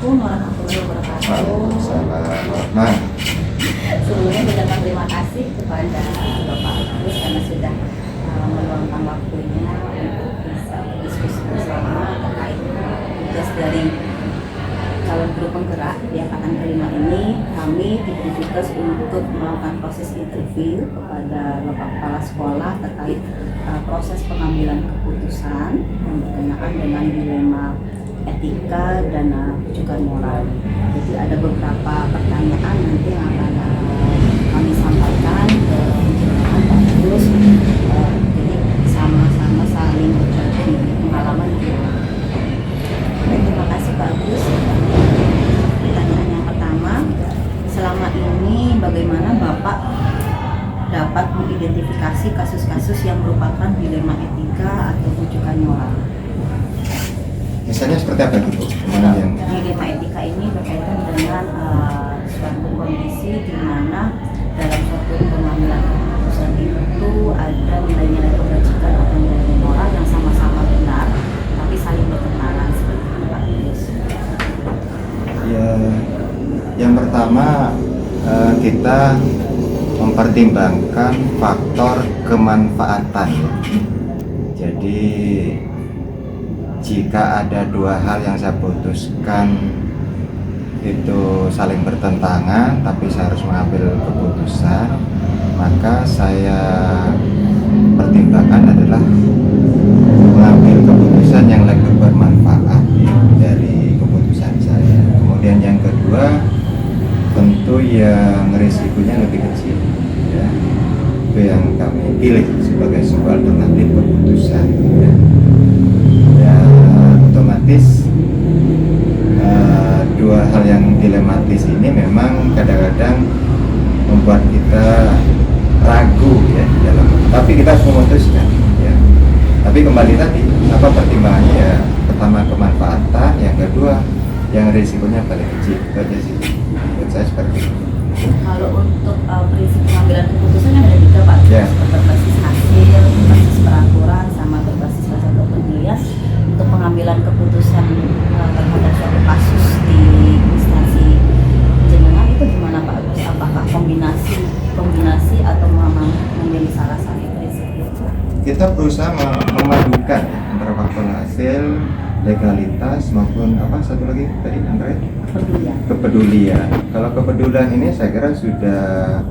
Assalamualaikum warahmatullahi wabarakatuh. Waalaikumsalam. Sebelumnya mengucapkan terima kasih kepada Bapak Agus karena sudah meluangkan waktunya untuk bisa berdiskusi bersama terkait tugas dari calon guru penggerak di angkatan kelima ini. Kami diberi tugas untuk melakukan proses interview kepada Bapak Kepala Sekolah terkait proses pengambilan keputusan yang berkenaan dengan dilema etika dan rujukan moral. Jadi ada beberapa pertanyaan nanti yang akan kami sampaikan ke Pak Agus. Jadi sama-sama saling berbagi pengalaman. Terima kasih Pak Agus. Pertanyaan yang pertama, selama ini bagaimana Bapak dapat mengidentifikasi kasus-kasus yang merupakan dilema etika atau rujukan moral? Misalnya seperti apa gitu? Dilema etika ini berkaitan dengan suatu kondisi di mana dalam suatu pengambilan keputusan itu ada nilai-nilai kebajikan atau nilai moral yang sama-sama benar, tapi saling bertentangan seperti itu Pak Agus. Ya, yang pertama kita mempertimbangkan faktor kemanfaatan. Jadi jika ada dua hal yang saya putuskan itu saling bertentangan tapi saya harus mengambil keputusan, maka saya pertimbangkan adalah mengambil keputusan yang lebih bermanfaat dari keputusan saya. Kemudian yang kedua, tentu yang risikonya lebih kecil, ya. Itu yang kami pilih sebagai sebuah alternatif keputusan, ya. Otomatis dua hal yang dilematis ini memang kadang-kadang membuat kita ragu, ya, dalam, tapi kita harus memutuskan, ya. Tapi kembali tadi, apa pertimbangannya? Ya, pertama kemanfaatan, yang kedua yang risikonya paling kecil. Itu aja sih menurut saya seperti itu. Kalau untuk prinsip pengambilan keputusan yang ada tiga Pak, ya. Berbasis hasil, berbasis peraturan, sama berbasis rasa kepedulian. Untuk pengambilan keputusan terhadap suatu kasus di instansi jenengan itu gimana Pak Agus? Apakah kombinasi atau memilih salah satu prinsip itu? Kita berusaha memadukan antara faktor hasil, legalitas maupun apa satu lagi tadi Andre? Kepedulian. Kalau kepedulian ini saya kira sudah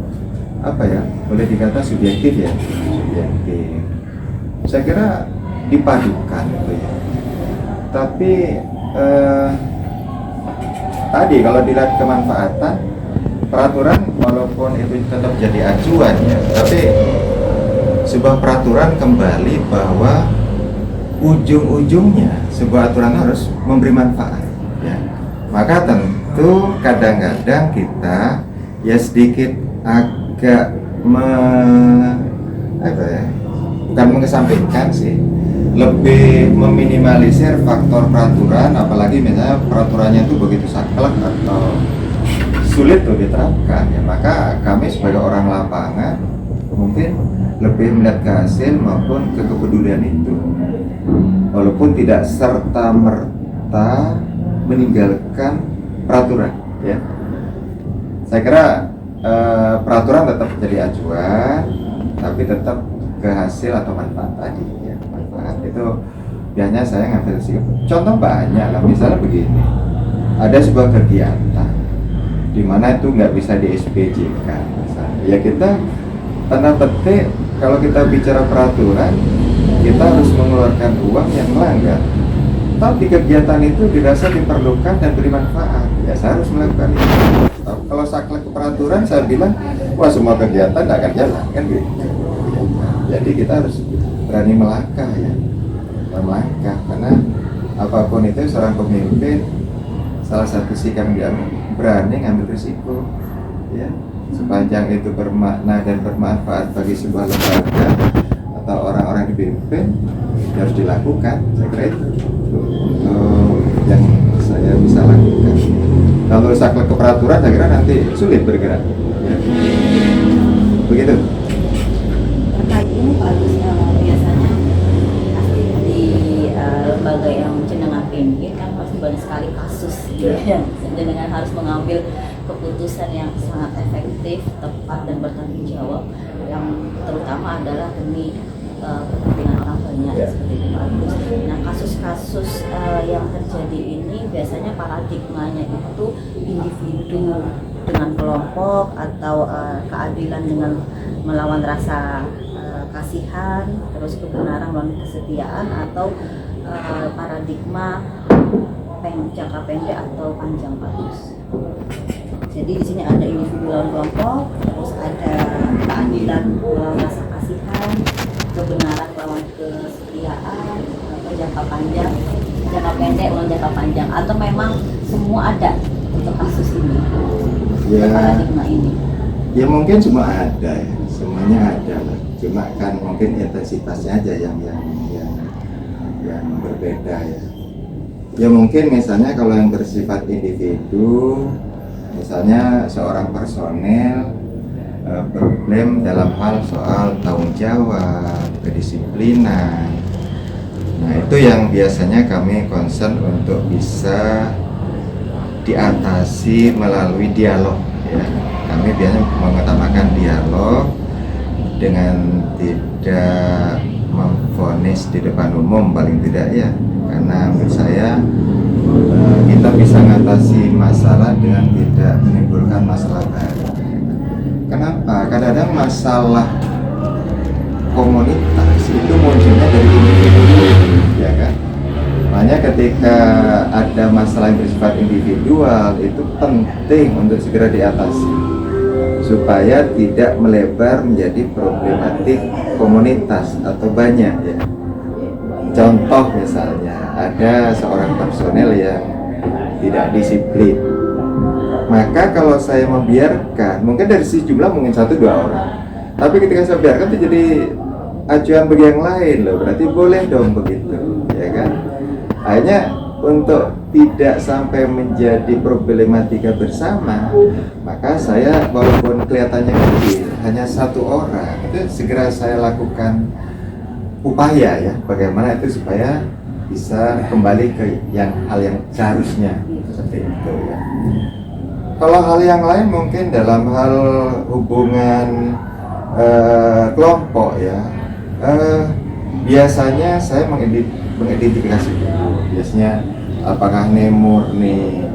apa ya? Boleh dikata subjektif, ya. Subjektif. Saya kira dipadukan itu, ya. Tapi tadi kalau dilihat kemanfaatan, peraturan walaupun itu tetap jadi acuan, ya, tapi sebuah peraturan kembali bahwa ujung-ujungnya sebuah aturan harus memberi manfaat, ya. Maka tentu kadang-kadang kita ya sedikit agak bukan mengesampingkan sih, lebih meminimalisir faktor peraturan, apalagi misalnya peraturannya itu begitu saklek atau sulit untuk diterapkan, ya. Maka kami sebagai orang lapangan mungkin lebih melihat ke hasil maupun ke kepedulian itu, walaupun tidak serta-merta meninggalkan peraturan, ya. Saya kira peraturan tetap jadi acuan, tapi tetap ke hasil atau manfaat tadi, ya. Manfaat itu biasanya saya ngambil sikap. Contoh banyak lah, misalnya begini, ada sebuah kegiatan di mana itu nggak bisa di SPJ kan, misalnya. Ya kita tanda petik, kalau kita bicara peraturan, kita harus mengeluarkan uang yang melanggar. Tapi kegiatan itu dirasa diperlukan dan beri manfaat, ya saya harus melakukan itu. Kalau saklek peraturan, saya bilang, wah semua kegiatan tidak akan jalan, kan gitu. Jadi kita harus berani melangkah, ya. Melangkah, karena apapun itu seorang pemimpin, salah satu sikap dia berani ngambil risiko, ya. Sepanjang itu bermakna dan bermanfaat bagi sebuah lembaga atau orang-orang dipimpin, harus dilakukan. Saya kira itu yang saya bisa lakukan. Kalau saklek ke peraturan, saya kira nanti sulit bergerak, ya. Begitu. Terkait ini Pak Agus, biasanya pasti di lembaga yang jenengan pimpin kan pasti banyak sekali kasus Iya. dan dengan harus mengambil keputusan yang sangat efektif, tepat dan bertanggung jawab yang terutama adalah demi kepentingan orang banyak Iya. seperti itu Pak Agus. Nah kasus-kasus yang terjadi ini biasanya paradigmanya itu individu dengan kelompok atau keadilan dengan melawan rasa kasihan, terus kebenaran melalui kesetiaan atau paradigma jangka pendek atau panjang Pak Agus. Jadi di sini ada individu lawan kelompok, terus ada keadilan melawan rasa kasihan, kebenaran lawan kesetiaan, atau jangka panjang, jangka pendek lawan jangka panjang, atau memang semua ada untuk kasus ini, Ya. paradigma ini. Ya mungkin semua ada ya, semuanya ada lah. Cuma kan mungkin intensitasnya aja yang berbeda ya. Ya mungkin misalnya kalau yang bersifat individu, misalnya seorang personel problem dalam hal soal tanggung jawab, kedisiplinan. Nah itu yang biasanya kami concern untuk bisa diatasi melalui dialog ya. Kami biasanya mengutamakan dialog dengan tidak memvonis di depan umum paling tidak ya, karena menurut saya kita bisa mengatasi masalah dengan tidak menimbulkan masalah baru. Kenapa? Kadang-kadang masalah komunitas itu munculnya dari individu, ya kan? Makanya ketika ada masalah yang bersifat individual itu penting untuk segera diatasi supaya tidak melebar menjadi problematik komunitas atau banyak ya. Contoh misalnya ada seorang personel yang tidak disiplin, maka kalau saya membiarkan, mungkin dari sisi jumlah mungkin 1-2 orang, tapi ketika saya biarkan itu jadi acuan bagi yang lain loh, berarti boleh dong begitu, ya kan? Akhirnya untuk tidak sampai menjadi problematika bersama, maka saya walaupun kelihatannya kecil, hanya 1 orang, itu segera saya lakukan upaya ya, bagaimana itu supaya bisa kembali ke hal yang seharusnya seperti itu ya. Kalau hal yang lain mungkin dalam hal hubungan kelompok ya, biasanya saya mengidentifikasi dulu. Biasanya apakah ini murni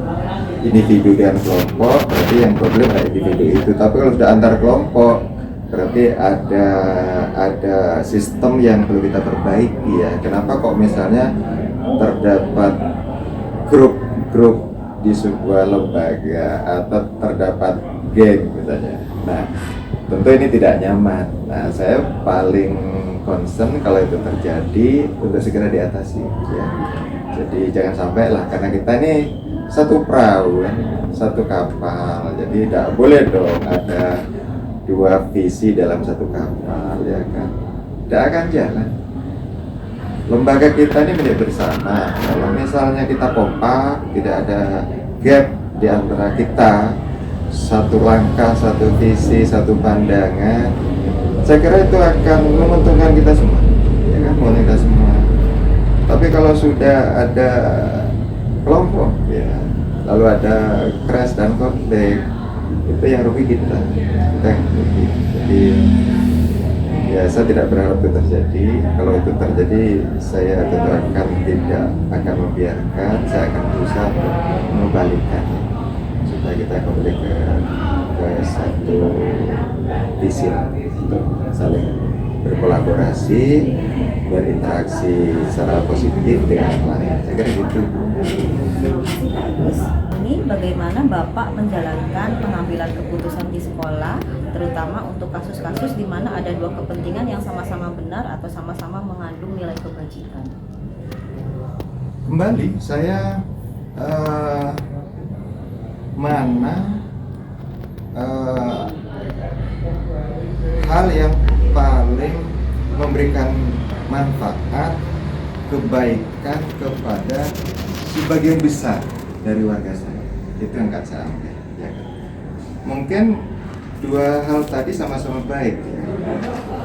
individu dan kelompok, berarti yang problem adalah individu itu. Tapi kalau sudah antar kelompok, berarti ada sistem yang perlu kita perbaiki ya. Kenapa kok misalnya terdapat grup-grup di sebuah lembaga atau terdapat geng misalnya. Nah, tentu ini tidak nyaman. Nah, saya paling concern kalau itu terjadi untuk segera diatasi ya. Jadi jangan sampai lah, karena kita ini satu perahu kan, satu kapal. Jadi tidak boleh dong ada 2 visi dalam satu kapal ya kan. Tidak akan jalan. Lembaga kita ini milik bersama. Kalau misalnya kita kompak, tidak ada gap di antara kita, satu langkah, satu visi, satu pandangan, saya kira itu akan menguntungkan kita semua, ya kan, menguntungkan kita semua. Tapi kalau sudah ada kelompok, ya, lalu ada crash dan konflik, itu yang rugi kita yang rugi. Jadi ya saya tidak berharap itu terjadi. Kalau itu terjadi, saya tentu tidak akan membiarkan. Saya akan berusaha untuk mengembalikannya supaya kita kembali ke satu visi untuk saling berkolaborasi, berinteraksi secara positif dengan yang lain. Saya kira gitu. Bagus. Ini bagaimana Bapak menjalankan pengambilan keputusan di sekolah, terutama untuk kasus-kasus di mana ada 2 kepentingan yang sama-sama benar atau sama-sama mengandung nilai kebajikan. Kembali, saya mana hal yang paling memberikan manfaat, kebaikan kepada sebagian besar dari warga saya, itu yang akan saya ambil ya. Mungkin 2 hal tadi sama-sama baik ya.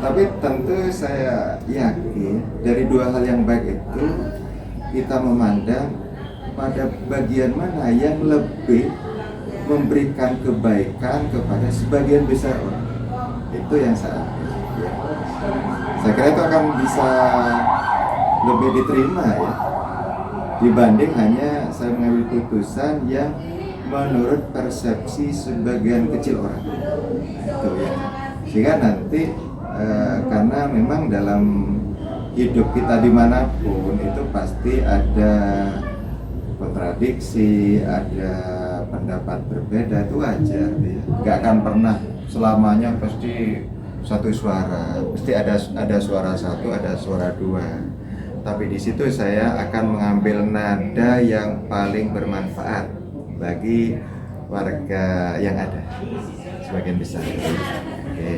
Tapi tentu saya yakin dari 2 hal yang baik itu kita memandang pada bagian mana yang lebih memberikan kebaikan kepada sebagian besar orang. Itu yang saya ambil, ya. Saya kira itu akan bisa lebih diterima ya, dibanding hanya saya mengambil putusan yang menurut persepsi sebagian kecil orang. Itu ya. Sehingga nanti karena memang dalam hidup kita dimanapun itu pasti ada kontradiksi, ada pendapat berbeda, itu wajar ya. Gak akan pernah selamanya pasti satu suara, pasti ada suara satu, ada suara dua. Tapi di situ saya akan mengambil nada yang paling bermanfaat bagi warga yang ada, sebagian besar. Oke.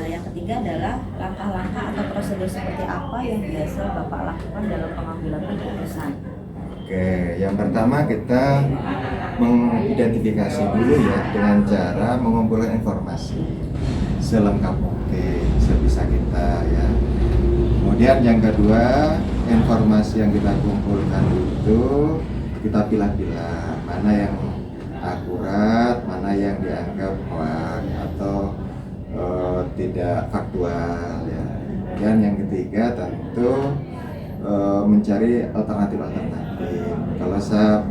Yang ketiga adalah langkah-langkah atau prosedur seperti apa yang biasa Bapak lakukan dalam pengambilan keputusan. Oke, yang pertama kita mengidentifikasi dulu ya dengan cara mengumpulkan informasi selengkap mungkin sebisa kita ya. Kemudian yang kedua, informasi yang kita kumpulkan itu kita pilah-pilah mana yang akurat, mana yang dianggap hoax atau tidak faktual ya. Dan yang ketiga tentu mencari alternatif-alternatif. Kalau saya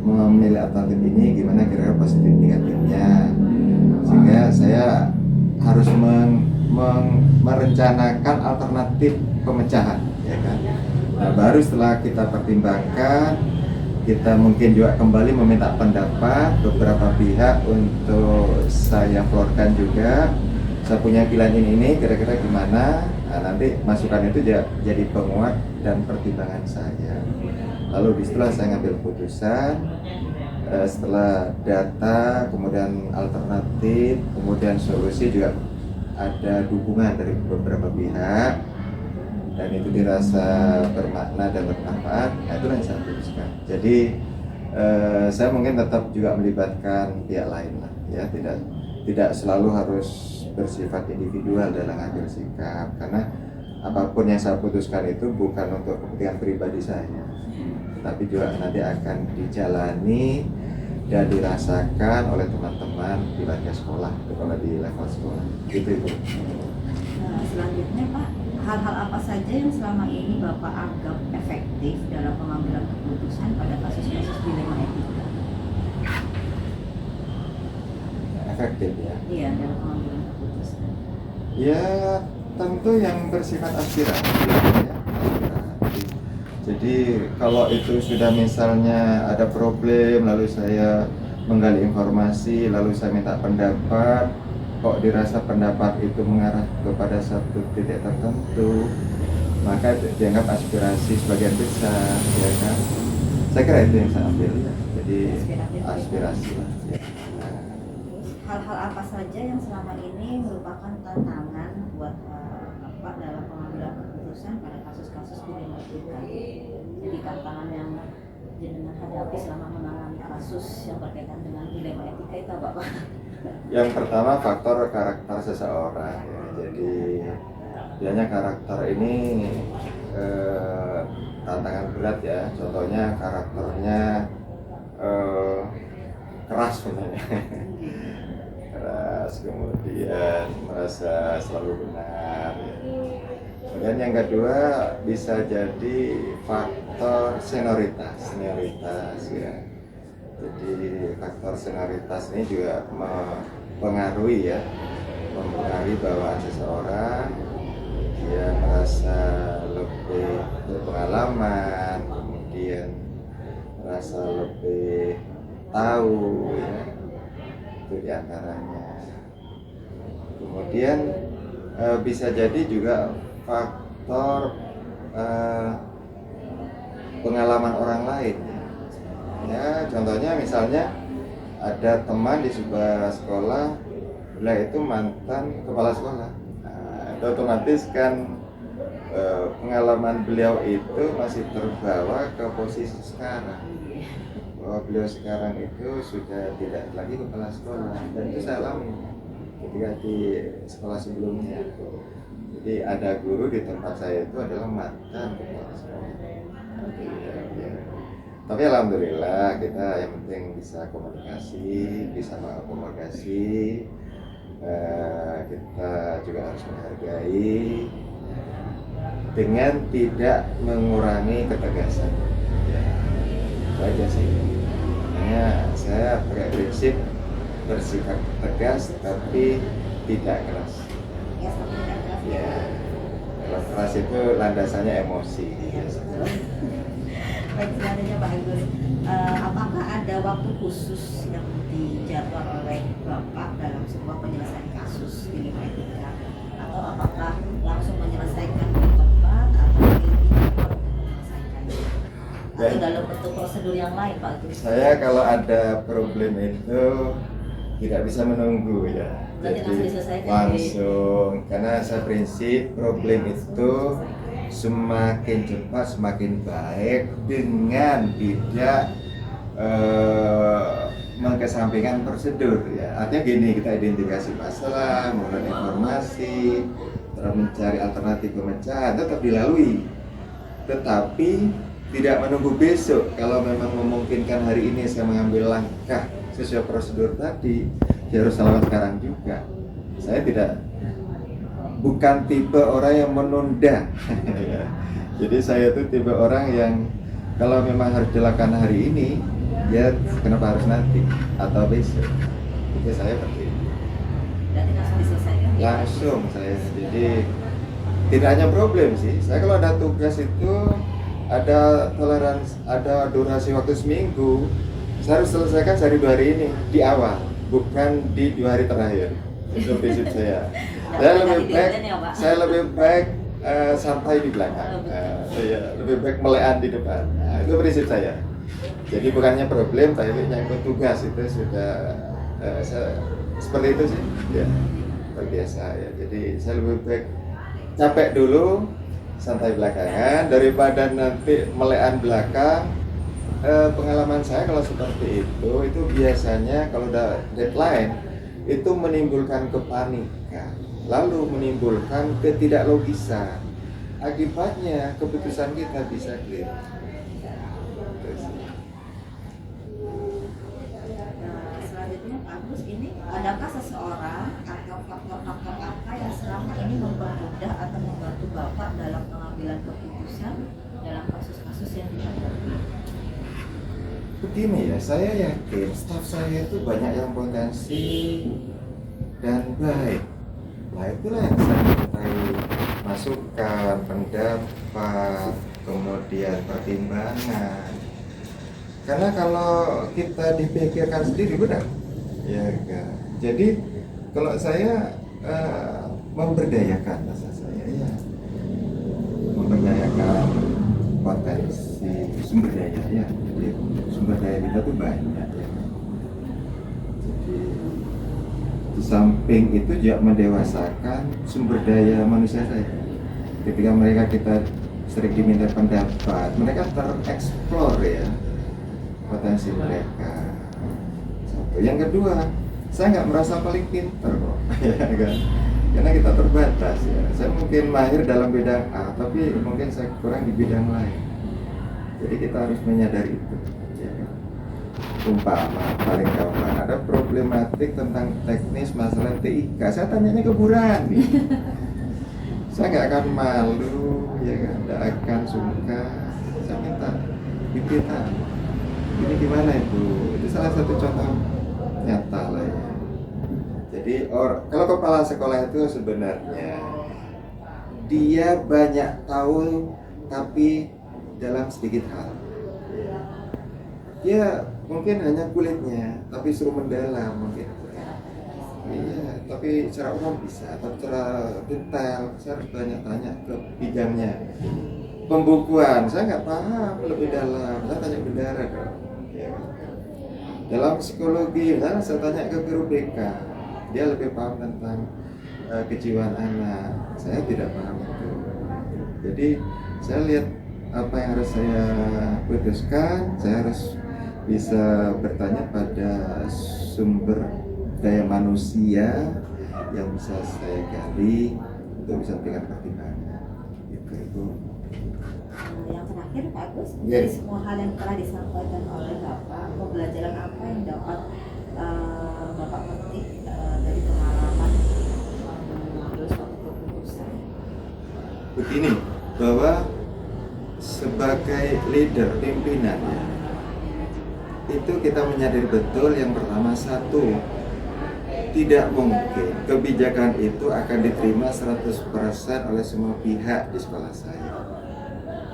memilih alternatif ini gimana kira-kira positif negatifnya, sehingga saya harus merencanakan alternatif pemecahan ya kan. Nah baru setelah kita pertimbangkan, kita mungkin juga kembali meminta pendapat beberapa pihak untuk saya florkan juga. Saya punya pilihan ini kira-kira gimana. Nah, nanti masukan itu jadi penguat dan pertimbangan saya. Lalu setelah saya ngambil keputusan, setelah data, kemudian alternatif, kemudian solusi juga ada dukungan dari beberapa pihak dan itu dirasa bermakna dan bermanfaat, nah itu yang saya putuskan. Jadi saya mungkin tetap juga melibatkan pihak lain lah, ya tidak selalu harus bersifat individual dalam mengambil sikap, karena apapun yang saya putuskan itu bukan untuk kepentingan pribadi saya, tapi juga nanti akan dijalani dan dirasakan oleh teman-teman di warga sekolah, kalau di level sekolah. Gitu itu. Selanjutnya Pak, hal-hal apa saja yang selama ini Bapak anggap efektif dalam pengambilan keputusan pada kasus-kasus dilema etika? Efektif ya? Iya, dalam pengambilan keputusan. Ya tentu yang bersifat aspirasi ya. Jadi kalau itu sudah misalnya ada problem, lalu saya menggali informasi, lalu saya minta pendapat, kok dirasa pendapat itu mengarah kepada satu titik tertentu, maka dianggap aspirasi sebagian besar, ya kan? Saya kira itu yang saya ambil ya. Jadi aspirasi lah. Ya. Hal-hal apa saja yang selama ini merupakan tantangan buat Bapak dalam pengambilan keputusan pada kasus-kasus dilema etika? Jadi tantangan yang jenengan hadapi selama menangani kasus yang berkaitan dengan dilema etika itu apa Pak? Yang pertama faktor karakter seseorang ya. Jadi biasanya karakter ini tantangan berat ya. Contohnya karakternya keras sebenarnya. Keras, kemudian merasa selalu benar ya. Kemudian yang kedua bisa jadi faktor senioritas ya. Jadi faktor senioritas ini juga mempengaruhi bahwa seseorang dia merasa lebih berpengalaman, kemudian merasa lebih tahu ya, itu diantaranya. Kemudian bisa jadi juga faktor pengalaman orang lain. Ya, contohnya misalnya ada teman di sebuah sekolah, beliau itu mantan kepala sekolah. Nah, itu otomatis kan pengalaman beliau itu masih terbawa ke posisi sekarang. Bahwa beliau sekarang itu sudah tidak lagi kepala sekolah, dan itu saya alami ketika di sekolah sebelumnya. Jadi ada guru di tempat saya itu adalah mantan kepala sekolah. Tapi alhamdulillah kita yang penting bisa komunikasi, bisa mengakomodasi. Kita juga harus menghargai dengan tidak mengurangi ketegasan. Ya, itu aja sih. Makanya saya pakai prinsip bersikap tegas tapi tidak keras. Ya, sampai tidak keras. Ya, kalau keras itu landasannya emosi. Baik, selanjutnya Pak Agus, apakah ada waktu khusus yang dijadwal oleh Bapak dalam sebuah penyelesaian kasus di lima etika, atau apakah langsung menyelesaikan di tempat atau ini cepat menyelesaikannya, atau Ya. dalam bentuk prosedur yang lain Pak Agus? Saya kalau ada problem itu tidak bisa menunggu ya. Berarti langsung diselesaikan, Langsung, karena saya prinsip problem itu semakin cepat semakin baik dengan tidak mengesampingkan prosedur ya. Artinya gini, kita identifikasi masalah, mengumpulkan informasi, terus mencari alternatif pemecahan, tetap dilalui. Tetapi tidak menunggu besok. Kalau memang memungkinkan hari ini saya mengambil langkah sesuai prosedur tadi, ya harus lakukan sekarang juga. Saya bukan tipe orang yang menunda. Jadi saya itu tipe orang yang kalau memang harus dilakukan hari ini, ya kenapa harus nanti atau besok? Itu saya seperti itu. Berarti langsung diselesaikan? Langsung saya. Jadi tidak hanya problem sih. Saya kalau ada tugas itu ada toleransi, ada durasi waktu seminggu. Saya harus selesaikan sehari 2 hari ini di awal, bukan di 2 hari terakhir. Itu prinsip saya. Saya lebih baik santai di belakang. Lebih baik melean di depan. Nah, itu prinsip saya. Jadi bukannya problem, tapi nyangkut tugas itu sudah saya, seperti itu sih. Ya, terbiasa ya. Jadi saya lebih baik capek dulu, santai belakangan daripada nanti melean belakang. Pengalaman saya kalau seperti itu biasanya kalau udah deadline itu menimbulkan kepanikan, lalu menimbulkan ketidaklogisan. Akibatnya keputusan kita bisa clear. Selanjutnya Pak Agus, ini adakah seseorang atau faktor-faktor apa yang selama ini mempermudah atau membantu Bapak dalam pengambilan keputusan dalam kasus-kasus yang dihadapi? Begini ya, saya yakin staf saya itu banyak yang potensi dan baik. Nah itulah yang saya mintai masukan, pendapat, kemudian pertimbangan. Karena kalau kita dipikirkan sendiri benar, ya kan. Jadi kalau saya memberdayakan bahasa saya ya, memberdayakan potensi sumber daya ya. Jadi sumber daya kita tuh banyak ya. Jadi di samping itu juga mendewasakan sumber daya manusia saya. Ketika kita sering diminta pendapat, mereka tereksplor ya potensi mereka. Satu. Yang kedua, saya nggak merasa paling pinter kok, ya kan? Karena kita terbatas ya. Saya mungkin mahir dalam bidang A, tapi mungkin saya kurang di bidang lain. Jadi kita harus menyadari itu. Ya kan? Umpama paling gampang ada problematik tentang teknis masalah TIK, saya tanyanya ke Bu Rani. Saya nggak akan malu, ya kan? Nggak akan sungkan. Saya minta diberitahu. Ini gimana Ibu? Itu salah satu contoh nyata lah ya. Jadi kalau kepala sekolah itu sebenarnya dia banyak tahu tapi dalam sedikit hal. Dia mungkin hanya kulitnya, tapi suruh mendalam mungkin. Iya, tapi secara umum bisa, tapi secara detail saya harus banyak tanya ke bidangnya. Pembukuan saya nggak paham lebih dalam, saya tanya bendara dong. Ya. Dalam psikologi, saya tanya ke guru BK, dia lebih paham tentang kejiwaan anak. Saya tidak paham itu. Jadi saya lihat apa yang harus saya putuskan, saya harus bisa bertanya pada sumber daya manusia yang bisa saya gali untuk bisa berikan pertimbangan. Itu. Yang terakhir Pak Agus, Ya. dari semua hal yang telah disampaikan oleh Bapak, pembelajaran apa yang dapat Bapak petik dari pengalaman mengambil suatu keputusan? Begini, bahwa sebagai leader, pimpinan ya, itu kita menyadari betul yang pertama, satu, tidak mungkin kebijakan itu akan diterima 100% oleh semua pihak di sekolah saya.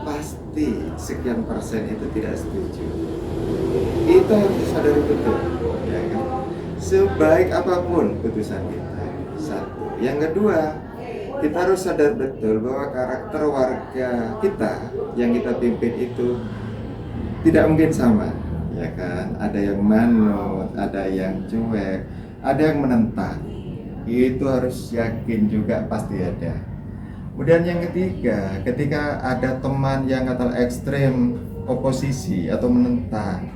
Pasti sekian persen itu tidak setuju. Itu harus disadari betul, ya kan? Sebaik apapun putusan kita, satu. Yang kedua, kita harus sadar betul bahwa karakter warga kita yang kita pimpin itu tidak mungkin sama, ya kan? Ada yang manut, ada yang cuek, ada yang menentang. Itu harus yakin juga pasti ada. Kemudian yang ketiga, ketika ada teman yang kata ekstrem oposisi atau menentang,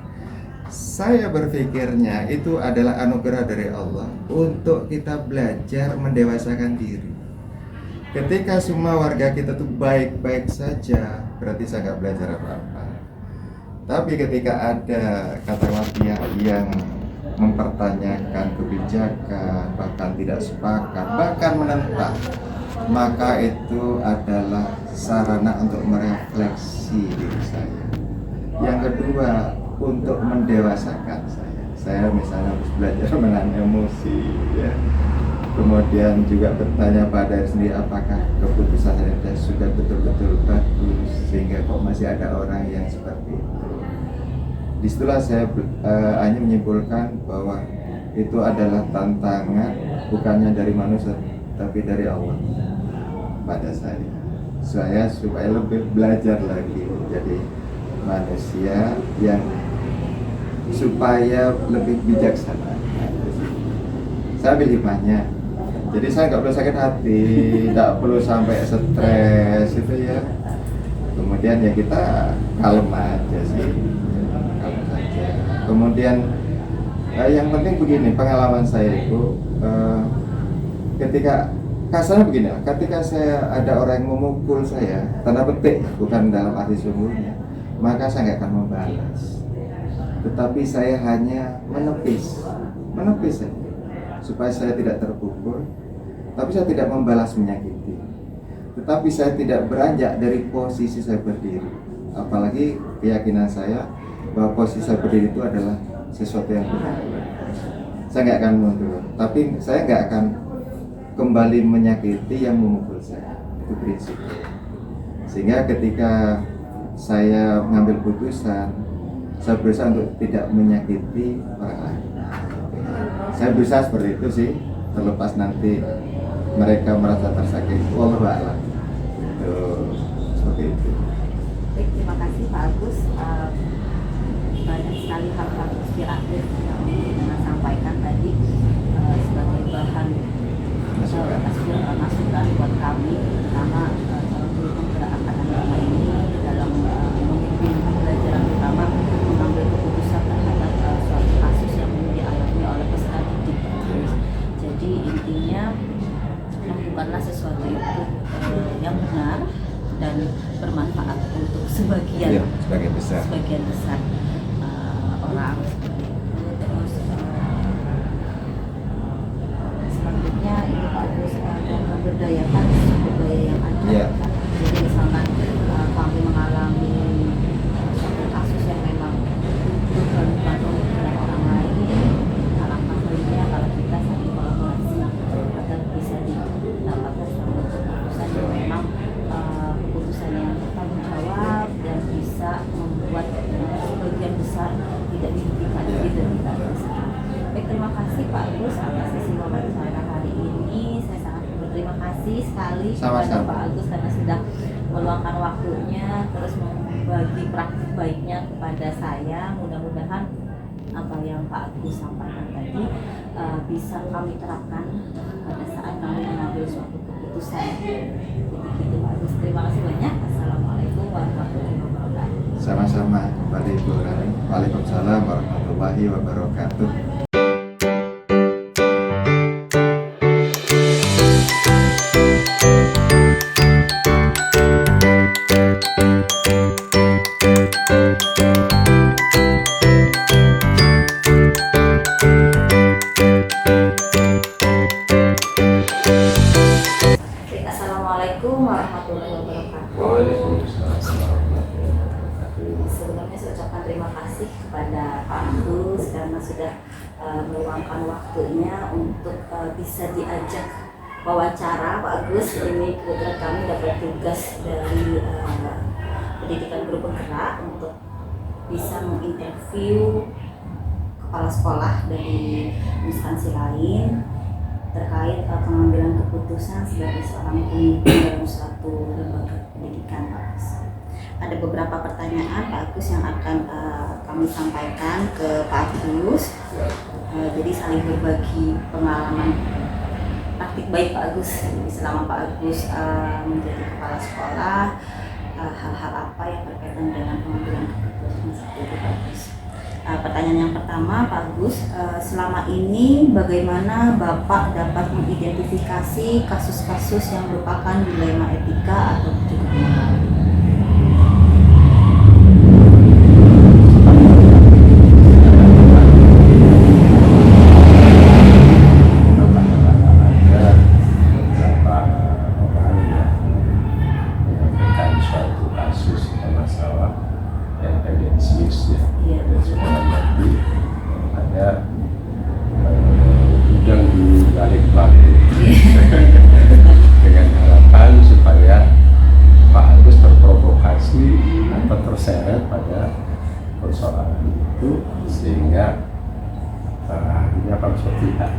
saya berpikirnya itu adalah anugerah dari Allah untuk kita belajar mendewasakan diri. Ketika semua warga kita tuh baik-baik saja, berarti saya nggak belajar apa-apa. Tapi ketika ada katakanlah pihak yang mempertanyakan kebijakan, bahkan tidak sepakat, bahkan menentang, maka itu adalah sarana untuk merefleksi diri saya. Yang kedua, untuk mendewasakan saya. Saya misalnya harus belajar menahan emosi, ya. Kemudian juga bertanya pada diri sendiri, apakah keputusan saya sudah betul-betul bagus, sehingga kok masih ada orang yang seperti itu. Disitulah saya hanya menyimpulkan bahwa itu adalah tantangan bukannya dari manusia, tapi dari Allah pada saya supaya lebih belajar lagi menjadi manusia yang supaya lebih bijaksana. Saya ambil hikmahnya, jadi saya nggak perlu sakit hati, tidak perlu sampai stres itu ya. Kemudian ya kita kalem aja sih, kalem saja. Kemudian yang penting begini, pengalaman saya itu ketika kasarnya begini, ketika saya ada orang yang memukul saya, tanda petik, bukan dalam arti sungguhnya, maka saya nggak akan membalas. Tetapi saya hanya menepis saja, supaya saya tidak terpukul. Tapi saya tidak membalas menyakiti. Tetapi saya tidak beranjak dari posisi saya berdiri. Apalagi keyakinan saya bahwa posisi saya berdiri itu adalah sesuatu yang benar. Saya nggak akan mundur, tapi saya nggak akan kembali menyakiti yang memukul saya. Itu prinsip. Sehingga ketika saya mengambil putusan, saya berusaha untuk tidak menyakiti orang lain. Saya berusaha seperti itu sih, terlepas nanti mereka merasa tersakiti. Wallahu a'lam. Seperti itu. Baik, terima kasih Pak Agus. Banyak sekali hal-hal inspiratif yang Anda sampaikan tadi sebagai bahan masukan buat kami, terutama calon pendukung gerakan agama ini dalam memimpin pembelajaran, terutama mengambil keputusan terhadap suatu kasus yang dialami oleh peserta didik. Jadi intinya lakukanlah sesuatu itu yang benar dan bermanfaat untuk sebagian besar orang. Terus selanjutnya ini Pak Agus memberdayakan budaya yang ada. Yeah. Jadi misalkan kami mengalami suatu kasus yang memang bukan dengan orang lain, alangkah baiknya kalau kita saling kolaborasi agar bisa didapatkan suatu keputusan yang memang keputusan yang bertanggung jawab dan bisa membuat sebagian besar tidak dirugikan gitu kita. Baik, terima kasih Pak Agus atas sesi wawancara hari ini. Saya sangat berterima kasih sekali kepada Pak Agus karena sudah meluangkan waktunya terus membagi praktik baiknya kepada saya. Mudah-mudahan apa yang Pak Agus sampaikan tadi bisa kami terapkan pada saat kami mengambil suatu keputusan. Begitu Pak Agus, terima kasih banyak. Assalamualaikum warahmatullahi wabarakatuh. Sama-sama, Waalaikumsalam warahmatullahi wabarakatuh. terima kasih kepada Pak Agus karena sudah meluangkan waktunya untuk bisa diajak wawancara. Pak Agus, ini kebetulan kami dapat tugas dari pendidikan guru penggerak untuk bisa menginterview kepala sekolah dari instansi lain terkait pengambilan keputusan sebagai seorang pemimpin dalam suatu lembaga pendidikan, Pak Agus. Ada beberapa pertanyaan Pak Agus yang akan kami sampaikan ke Pak Agus. Jadi saling berbagi pengalaman praktik baik Pak Agus selama Pak Agus menjadi kepala sekolah, hal-hal apa yang berkaitan dengan pengambilan keputusan seperti itu Pak Agus. Pertanyaan yang pertama Pak Agus, selama ini bagaimana Bapak dapat mengidentifikasi kasus-kasus yang merupakan dilema etika atau juga moral? Dengan harapan supaya Pak Agus terprovokasi atau terseret pada persoalan itu sehingga akhirnya Pak Agus berpihak.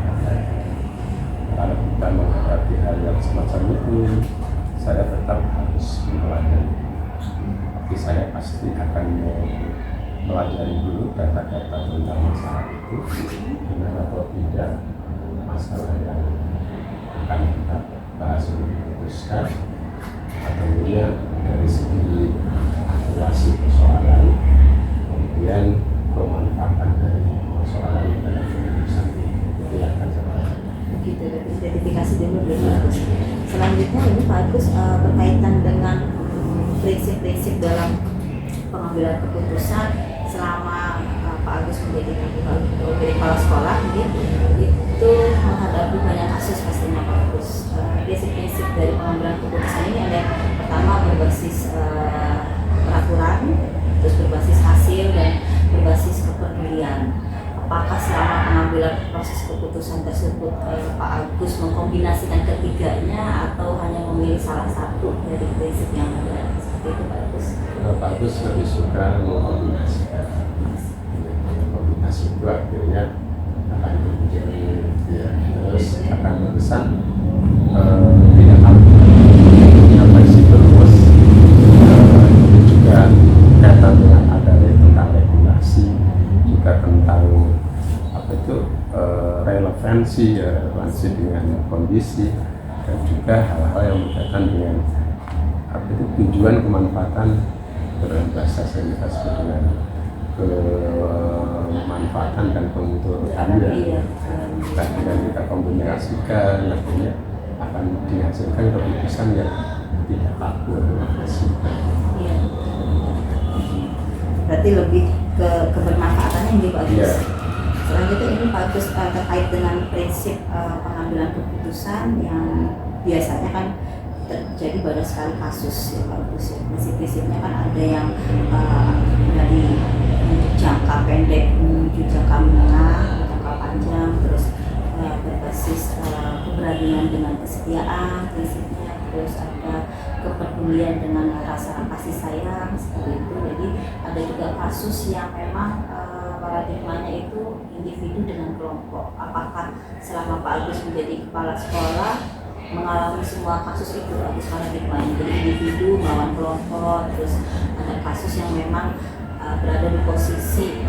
Kalau kita menghadapi hal yang semacam itu, saya tetap harus melayani. Tapi saya pasti akan melajari dulu data-data tentang masalah itu, benar atau tidak masalah yang akan kita bahas untuk diputuskan, atau kemudian dari segi evaluasi persoalan, kemudian pemanfaatan dari persoalan dalam keputusan itu yang akan saya lakukan. Begitu, identifikasi dulu Pak Agus. Selanjutnya ini Pak Agus berkaitan dengan prinsip-prinsip dalam pengambilan keputusan selama Pak Agus menjadi kepala sekolah itu menghadapi banyak kasus pastinya Pak Agus. Prinsip-prinsip dari pengambilan keputusan ini ada yang pertama berbasis peraturan, terus berbasis hasil dan berbasis kepedulian. Apakah selama pengambilan proses keputusan tersebut Pak Agus mengkombinasikan ketiganya atau hanya memilih salah satu dari prinsip yang ada? Seperti itu Pak Agus. Pak Agus lebih suka mengkombinasikan. Kombinasi itu akhirnya akan menjadi terus akan berkesan tidak apa fleksibel terus itu juga kaitan dengan adanya tentang regulasi, juga tentang apa itu relevansi dengan kondisi, dan juga hal-hal yang berkaitan dengan apa itu tujuan kemanfaatan dalam bahasa saya sebut dengan kemanfaatan dan keuntungannya. Dan kita kombinasikan, akhirnya akan dihasilkan keputusan yang tidak kaku atau agresif. Iya. Berarti lebih ke kebermanfaatannya yang Pak Agus. Iya. Selanjutnya ini Pak Agus terkait dengan prinsip pengambilan keputusan yang biasanya kan terjadi banyak sekali kasus ya Pak Agus. Prinsip-prinsipnya kan ada yang dari jangka pendek menuju jangka menengah, jangka panjang, terus berbasis keberanian dengan kesetiaan prinsipnya, terus ada kepedulian dengan rasa kasih sayang seperti itu. Jadi ada juga kasus yang memang paradigmanya itu individu dengan kelompok. Apakah selama Pak Agus menjadi kepala sekolah mengalami semua kasus itu Agus paradigmanya, jadi individu melawan kelompok, terus ada kasus yang memang berada di posisi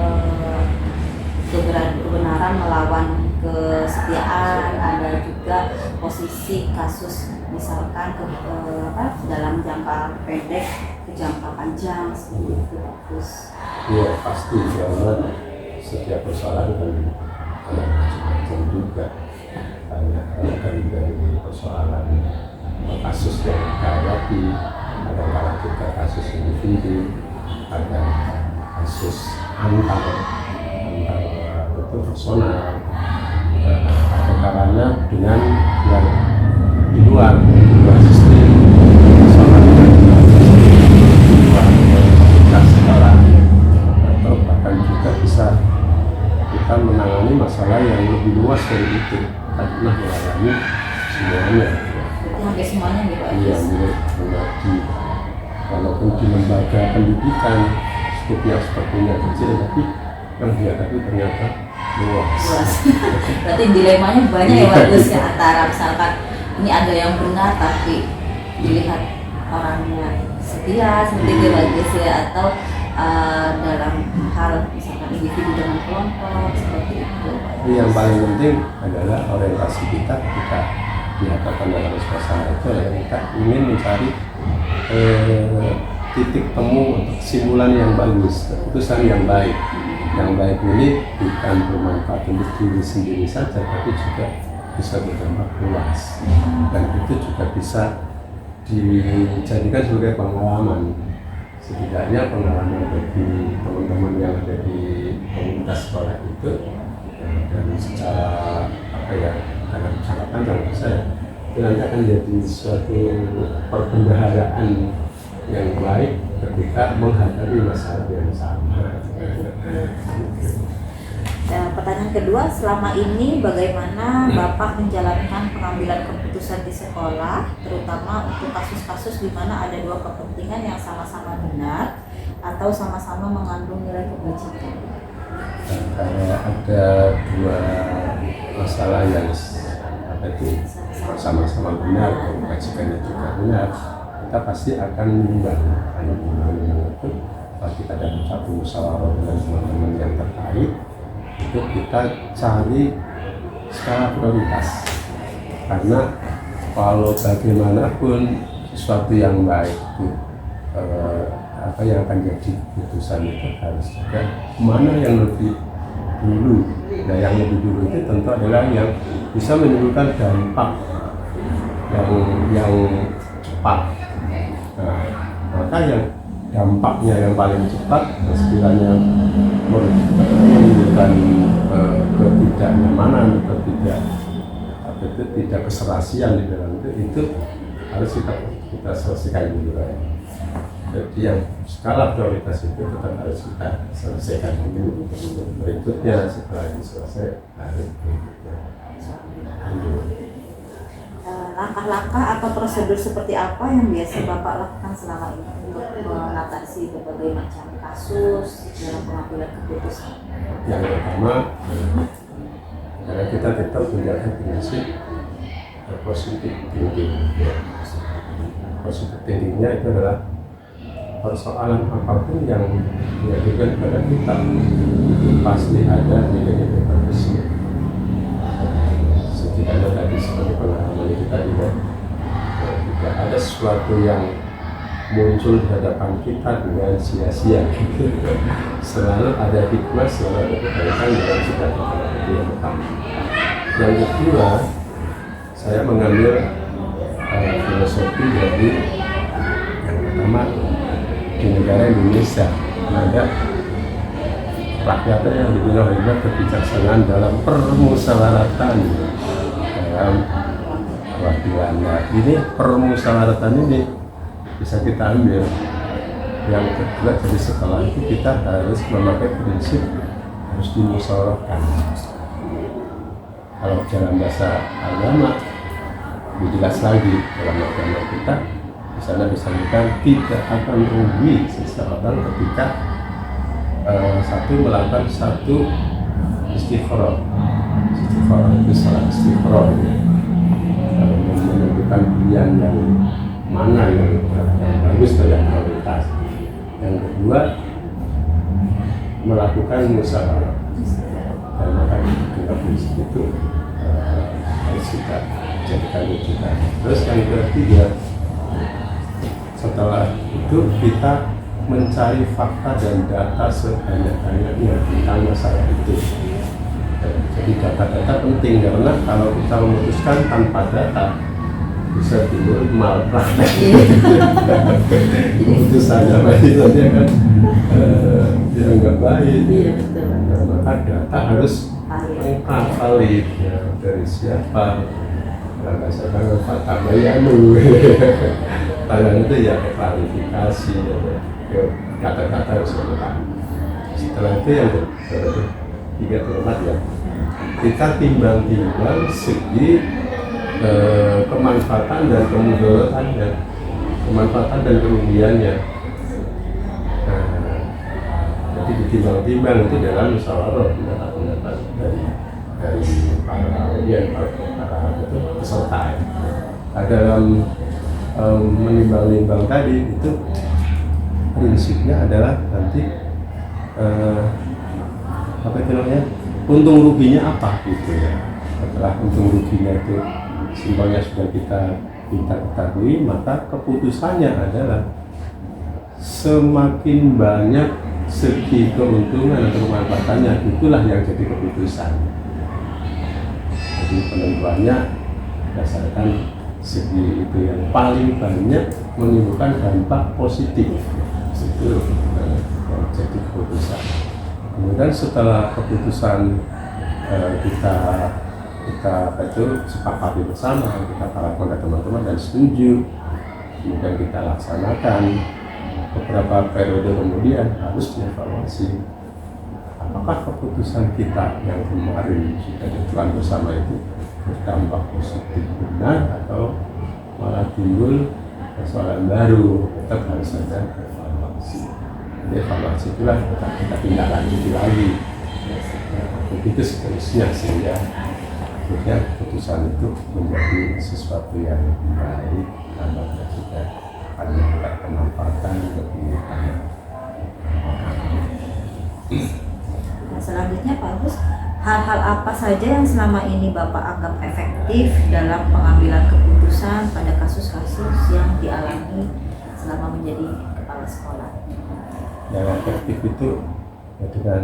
kebenaran melawan kesetiaan, ada juga posisi kasus misalkan dalam jangka pendek ke jangka panjang seperti itu Agus. Iya pasti, karena setiap persoalan kan ada macam-macam juga. Banyak dari persoalan kasus yang dihadapi, ada juga kasus individu, ada kasus antar itu personal, ada karena dengan yang di luar sistem persoalan di luar komunitas sekolah atau masalah yang lebih luas dari itu. Kita pernah mengalami semuanya. Berarti hampir semuanya nih Pak. Iya, mengerti. Walaupun di lembaga pendidikan skupnya sepertinya kecil, tapi yang dihadapi ternyata luas. Luas. Berarti dilemanya banyak ya Pak Gus ya, antara misalkan ini ada yang benar tapi dilihat orangnya setia seperti itu Pak Gus ya, atau dalam hal misalkan individu dengan kelompok seperti itu. Tapi yang paling penting adalah orientasi kita ketika dihadapkan dalam masalah itu adalah kita ingin mencari titik temu untuk kesimpulan yang bagus, keputusan yang baik. Yang baik ini bukan bermanfaat untuk diri sendiri saja, tapi juga bisa berdampak luas, dan itu juga bisa dijadikan sebagai pengalaman. Setidaknya pengalaman bagi teman-teman yang ada di komunitas sekolah itu, dan secara dalam jangka panjang saya itu nanti akan jadi suatu perbendaharaan yang baik ketika menghadapi masalah yang sama. Pertanyaan kedua, selama ini bagaimana Bapak menjalankan pengambilan keputusan di sekolah, terutama untuk kasus-kasus di mana ada dua kepentingan yang sama-sama benar atau sama-sama mengandung nilai kebajikan? Kalau ada dua masalah yang sama-sama benar, kebajikannya juga benar, kita pasti akan menimbang itu. Kalau kita dapat satu musyawarah dengan teman-teman yang terkait, itu kita cari skala prioritas, karena kalau bagaimanapun sesuatu yang baik itu apa yang akan jadi keputusan itu harus juga mana yang lebih dulu. Nah, yang lebih dulu itu tentu adalah yang bisa menimbulkan dampak yang cepat. Nah, maka yang dampaknya yang paling cepat sekiranya menimbulkan ketidaknyamanan atau tidak keserasian di dalam itu harus kita selesaikan dulu. Jadi yang skala prioritas itu tetap harus kita selesaikan dulu. Berikutnya setelah itu selesai harus berikutnya. Langkah-langkah atau prosedur seperti apa yang biasa Bapak lakukan selama ini untuk mengatasi berbagai macam kasus dalam pengambilan keputusan? Yang pertama, karena kita tetap menjaga prinsip positif thinking. Positif thinkingnya itu adalah persoalan apapun yang diajukan kepada kita itu pasti ada nilai-nilai bagusnya. Setidaknya tadi sebagai pengalaman kita tidak ada sesuatu yang muncul di hadapan kita dengan sia-sia. Selalu ada hikmah, selalu ada kebaikan dalam setiap itu yang pertama. Yang kedua, saya mengambil filosofi dari yang pertama, di negara Indonesia ada rakyatnya yang dibilang hebat kebijaksanaan dalam permusyawaratan dalam perwakilan. Nah, ini permusyawaratan ini bisa kita ambil. Yang kedua, jadi setelah itu kita harus memakai prinsip harus dimusyawarahkan. Kalau dalam bahasa agama lebih jelas lagi, dalam agama kita di sana disebutkan tidak akan rugi seseorang ketika satu melakukan satu istikharah. Istikharah itu salah istikharah, menentukan pilihan yang mana yang bagus atau yang prioritas. Yang kedua, melakukan musyawarah. Dan maka kita prinsip itu harus kita jadikan rujukan. Terus yang ketiga, setelah itu kita mencari fakta dan data sebanyak-banyaknya tentang masalah itu. Jadi data-data penting, karena kalau kita memutuskan tanpa data bisa timbul malpraktek. Keputusannya baik saja kan dianggap baik. Nah, maka data harus lengkap, valid ya, dari siapa. Berdasarkan fakta bayanu. Tangan itu ya klarifikasi, kata-kata harus lengkap. Setelah itu yang tiga terhormat ya, kita timbang-timbang segi kemanfaatan dan kemudaratannya, kemanfaatan dan kerugiannya. Jadi ditimbang-timbang itu dalam musyawarah pendapat dari para audiens, para peserta. Dalam menimbang-nimbang tadi itu prinsipnya adalah nanti apa itu namanya, untung ruginya apa gitu ya. Setelah untung ruginya itu simpelnya sudah kita ketahui, maka keputusannya adalah semakin banyak segi keuntungan atau kemanfaatannya, itulah yang jadi keputusan. Jadi penentuannya berdasarkan segi itu yang paling banyak menimbulkan dampak positif, itu yang jadi keputusan. Kemudian setelah keputusan kita itu sepakati bersama, kita para teman-teman dan setuju, kemudian kita laksanakan, beberapa periode kemudian harus dievaluasi apakah keputusan kita yang kemarin sudah ditentukan bersama itu berdampak positif benar atau malah timbul persoalan baru. Tetap harus ada evaluasi. Jadi evaluasi itulah kita tindak lanjuti lagi. Begitu seterusnya sehingga akhirnya keputusan itu menjadi sesuatu yang lebih baik, tambahnya juga ada kemanfaatan lebih banyak. Nah, selanjutnya Pak Agus, hal-hal apa saja yang selama ini Bapak anggap efektif dalam pengambilan keputusan pada kasus-kasus yang dialami selama menjadi kepala sekolah? Yang efektif itu ya dengan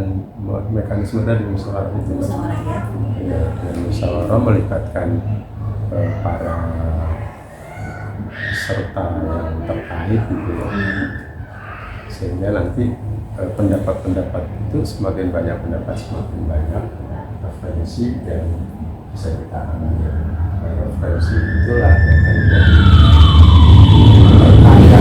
mekanisme tadi musyawarah itu, Musyawarah ya. Ya, dan musyawarah melibatkan para peserta yang terkait gitu ya, sehingga nanti pendapat-pendapat itu semakin banyak pendapat, semakin banyak referensi yang bisa kita ambil. Referensi itulah yang akan menjadi kaya.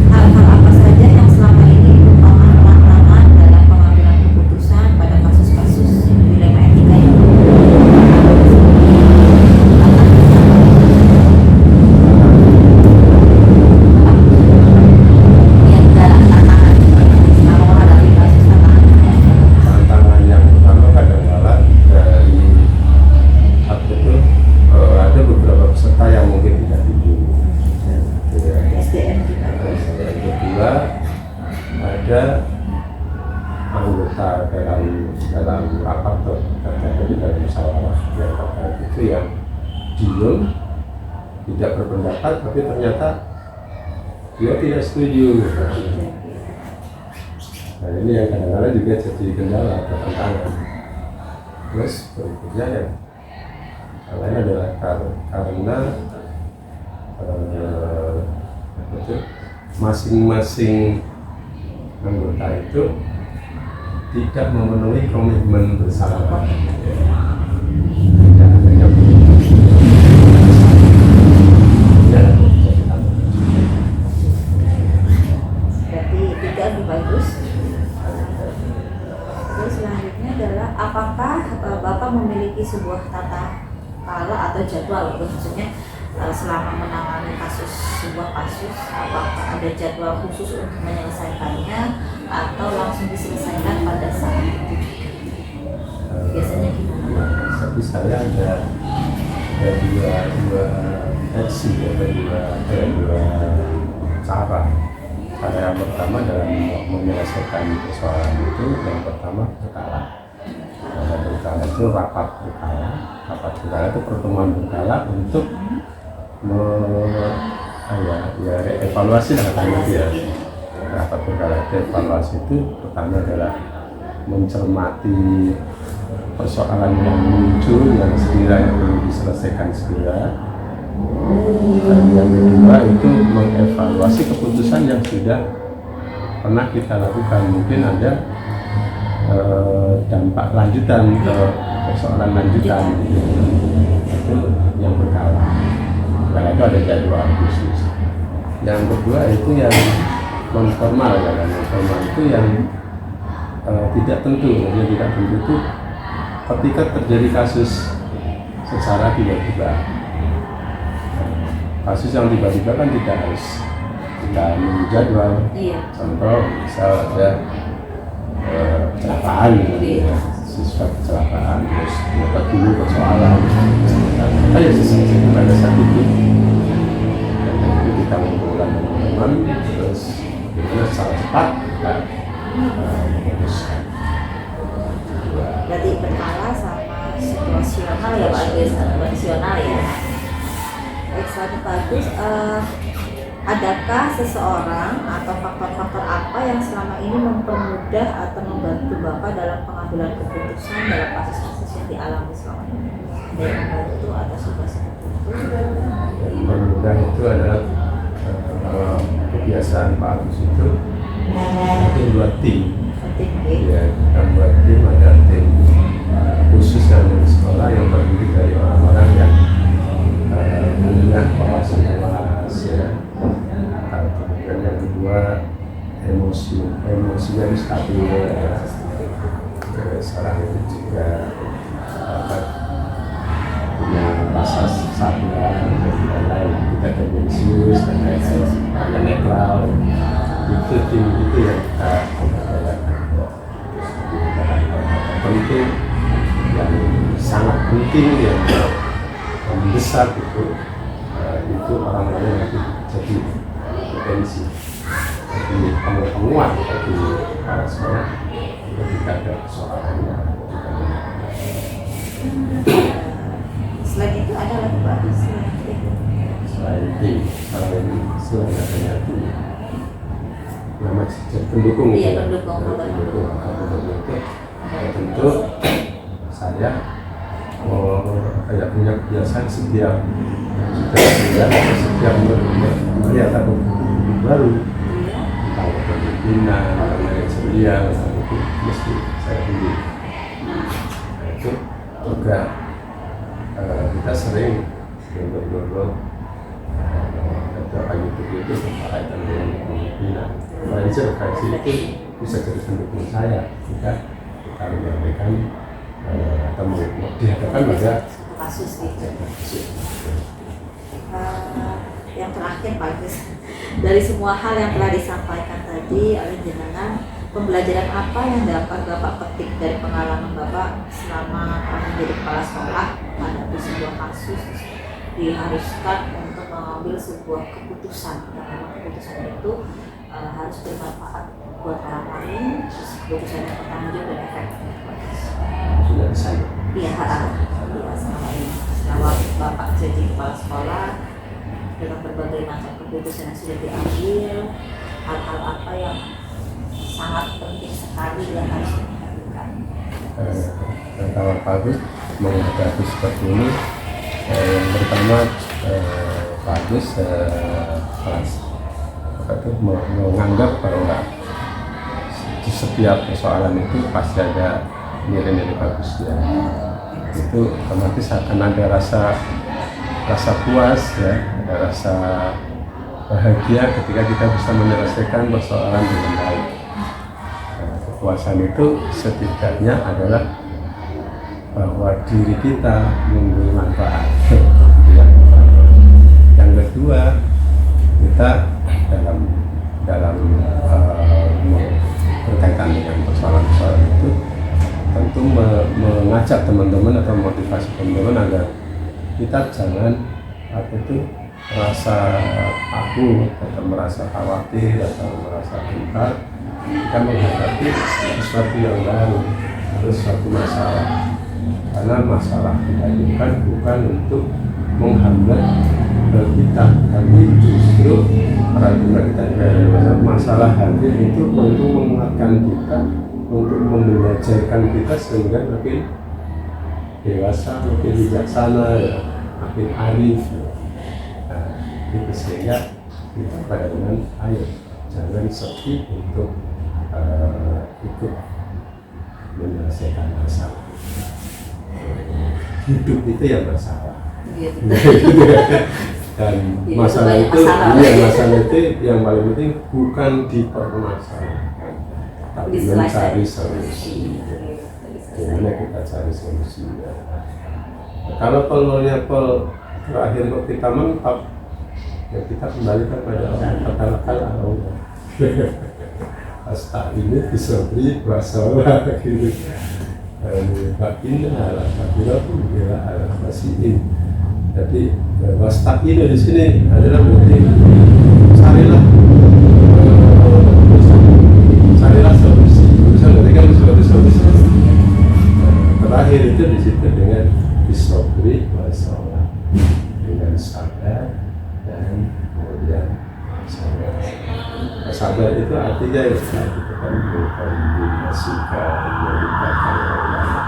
Hal-hal apa saja yang selama ini merupakan tantangan dalam pengambilan keputusan pada kasus-kasus dilema etika yang Tantangan yang pertama kadang-kadang dari apa itu, ada beberapa peserta yang mungkin tidak tidur. SDM juga. Yang kedua, ada anggota dalam rapat atau dalam musyawarah yang terkait itu yang diam, tidak berpendapat, tapi ternyata dia tidak setuju. Nah ini yang kadang-kadang juga jadi kendala atau tantangan. Terus berikutnya yang lain adalah karena masing-masing anggota itu tidak memenuhi komitmen bersama. Tidak adanya Berarti 3 lebih bagus. Terus selanjutnya adalah apakah Bapak memiliki sebuah tata cara atau jadwal, maksudnya selama menangani sebuah kasus, apakah ada jadwal khusus untuk menyelesaikannya atau langsung diselesaikan pada saat itu? Biasanya gimana? Tapi saya ada dua versi, ada dua cara. Cara yang pertama dalam menyelesaikan persoalan itu, yang pertama berkala. Berkala itu rapat berkala. Rapat berkala itu pertemuan berkala untuk evaluasi lah katanya dia. Rapat berkala itu evaluasi itu pertama adalah mencermati persoalan yang muncul yang sekiranya perlu diselesaikan segera. Dan yang kedua itu mengevaluasi keputusan yang sudah pernah kita lakukan. Mungkin ada dampak lanjutan atau persoalan lanjutan itu yang berkala. Nah itu ada jadwal khusus. Yang kedua itu yang non formal ya kan, non formal itu yang tidak tentu, yang tidak tentu itu ketika terjadi kasus secara tiba-tiba. Kasus yang tiba-tiba kan tidak harus kita menjadwal. Iya. Contoh misal ada kecelakaan gitu, ya, siswa kecelakaan terus dapat dulu persoalan, kita ya selesai pada saat itu. Dan itu kita mengumpulkan teman-teman, terus bagaimana secara cepat kita memutuskan. Berarti berkala sama situasional ya Pak Agus, situasional ya. Baik, selamat bagus. Adakah seseorang atau faktor-faktor apa yang selama ini mempermudah atau membantu Bapak dalam pengambilan keputusan dalam kasus-kasus yang dialami selama ini? Ada yang membantu atau sudah seperti itu? Yang mempermudah itu adalah kalau kebiasaan Pak Agus itu buat tim. Tim Ya, kita buat tim, ada tim khusus yang dari sekolah yang terdiri dari orang-orang yang punya wawasan kelas ya. Kemudian yang kedua emosinya stabil ya. Seorang itu juga punya rasa sabar dan lain-lain, tidak tendensius dan lain-lain, ada netral. Itu tim itu yang kita tentu yang sangat penting yang besar itu orang-orang yang jadi potensi jadi penguat bagi para sekolah ketika ada persoalannya. Selain itu ada lagi Pak Agus? Selain adanya tim nama pendukung Iya, ya. pendukung. Tentu saya kayak punya kebiasaan setiap melihat ada buku baru tentang kepemimpinan, tentang manajerial, itu mesti saya pilih. Nah, itu juga kita sering ngobrol-ngobrol beberapa YouTube itu berkaitan dengan kepemimpinan. Belajar kaji itu bisa jadi pendukung saya jika kita menyampaikan atau dihadapkan pada Kasus gitu. Yang terakhir Pak Agus, dari semua hal yang telah disampaikan tadi oleh jenengan, pembelajaran apa yang dapat Bapak petik dari pengalaman Bapak selama menjadi kepala sekolah menghadapi sebuah kasus diharuskan untuk mengambil sebuah keputusan, yang memang keputusan itu harus bermanfaat buat orang lain, keputusan yang bertanggung jawab dan efektif. sudah bisa. Iya, selama ini, selama Bapak jadi kepala sekolah dengan berbagai macam keputusan yang sudah diambil, hal-hal apa yang sangat penting sekali yang harus dilakukan? Kalau Pak Agus menghadapi seperti ini, yang pertama Pak Agus menganggap bahwa di setiap persoalan itu pasti ada nilai-nilai bagusnya. Itu otomatis akan ada rasa puas ya, ada rasa bahagia ketika kita bisa menyelesaikan persoalan dengan baik. Kepuasan itu setidaknya adalah bahwa diri kita memberi manfaat. Yang kedua, kita dalam berkaitan dengan persoalan-persoalan itu tentu mengajak teman-teman atau motivasi teman-teman agar kita jangan merasa takut atau merasa khawatir atau merasa gentar kita menghadapi sesuatu yang baru atau suatu masalah, karena masalah dihadirkan bukan untuk menghambat kita, tapi justru peraturan kita masalah hadir itu untuk menguatkan kita, untuk membelajarkan kita sehingga makin dewasa, makin bijaksana, ya, makin arif. Nah, itu sehingga kita pada dengan ayo jangan sepi untuk ikut menyelesaikan masalah. Hidup itu yang bersalah. Dan Jadi masalah banyak itu, masalah. iya masalah itu yang paling penting bukan dipermasalahkan, tapi mencari solusi. Gimana kita cari solusinya? Kalau pelnya terakhir kok kita mentok, ya kita kembalikan pada kata-kata Allah. Hasta ini disobri wasolah gitu. Baginda ala kabiratu bila ala masihin. Jadi wasta ini di sini adalah berarti carilah solusi. Bisa memberikan suatu solusi. Terakhir itu di situ dengan disobri wasolah, dengan sabar dan kemudian sabar. Sabar itu artinya yang sudah kita mengkoordinasikan, melibatkan ulama.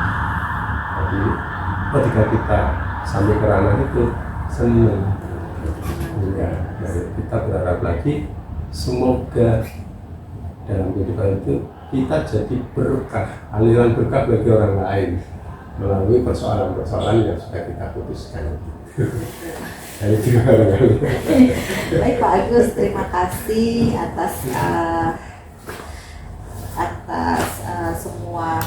Jadi ketika kita sampai ke ranah itu senang. Ya, jadi kita berharap lagi semoga dalam kehidupan itu kita jadi berkah, aliran berkah bagi orang lain melalui persoalan-persoalan yang sudah kita putuskan. Baik Pak Agus, terima kasih atas semua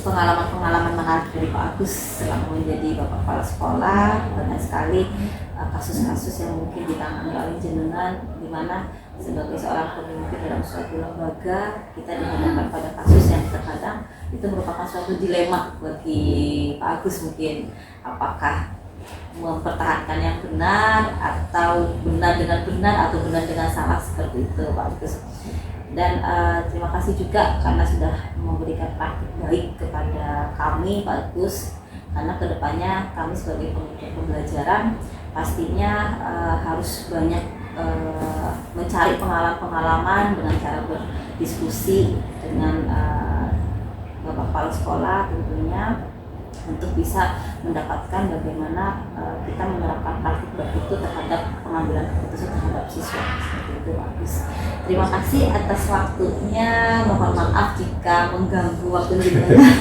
pengalaman-pengalaman menarik dari Pak Agus selama menjadi Bapak Kepala Sekolah. Banyak sekali kasus-kasus yang mungkin ditangani oleh jenengan, di mana sebagai seorang pemimpin dalam suatu lembaga kita dihadapkan pada kasus yang terkadang itu merupakan suatu dilema bagi Pak Agus, mungkin apakah mempertahankan yang benar atau benar dengan benar atau benar dengan salah, seperti itu Pak Agus. Dan terima kasih juga karena sudah memberikan praktik baik kepada kami Pak Agus, karena kedepannya kami sebagai pengikut pembelajaran pastinya harus banyak mencari pengalaman-pengalaman dengan cara berdiskusi dengan Bapak Kepala Sekolah tentunya, untuk bisa mendapatkan bagaimana kita menerapkan praktik baik itu terhadap pengambilan keputusan terhadap siswa, seperti itu Pak Agus. Terima kasih atas waktunya, mohon maaf jika mengganggu waktu jenengan.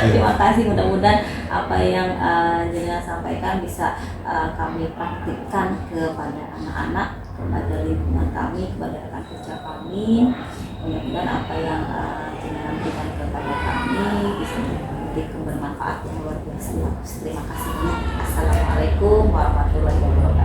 Terima kasih, mudah-mudahan apa yang jenengan sampaikan bisa kami praktikkan kepada anak-anak, kepada lingkungan kami, kepada rekan kerja kami. Mudah-mudahan apa yang jenengan berikan kepada kami bisa bermanfaat yang luar biasa. Terima kasih. Assalamualaikum warahmatullahi wabarakatuh.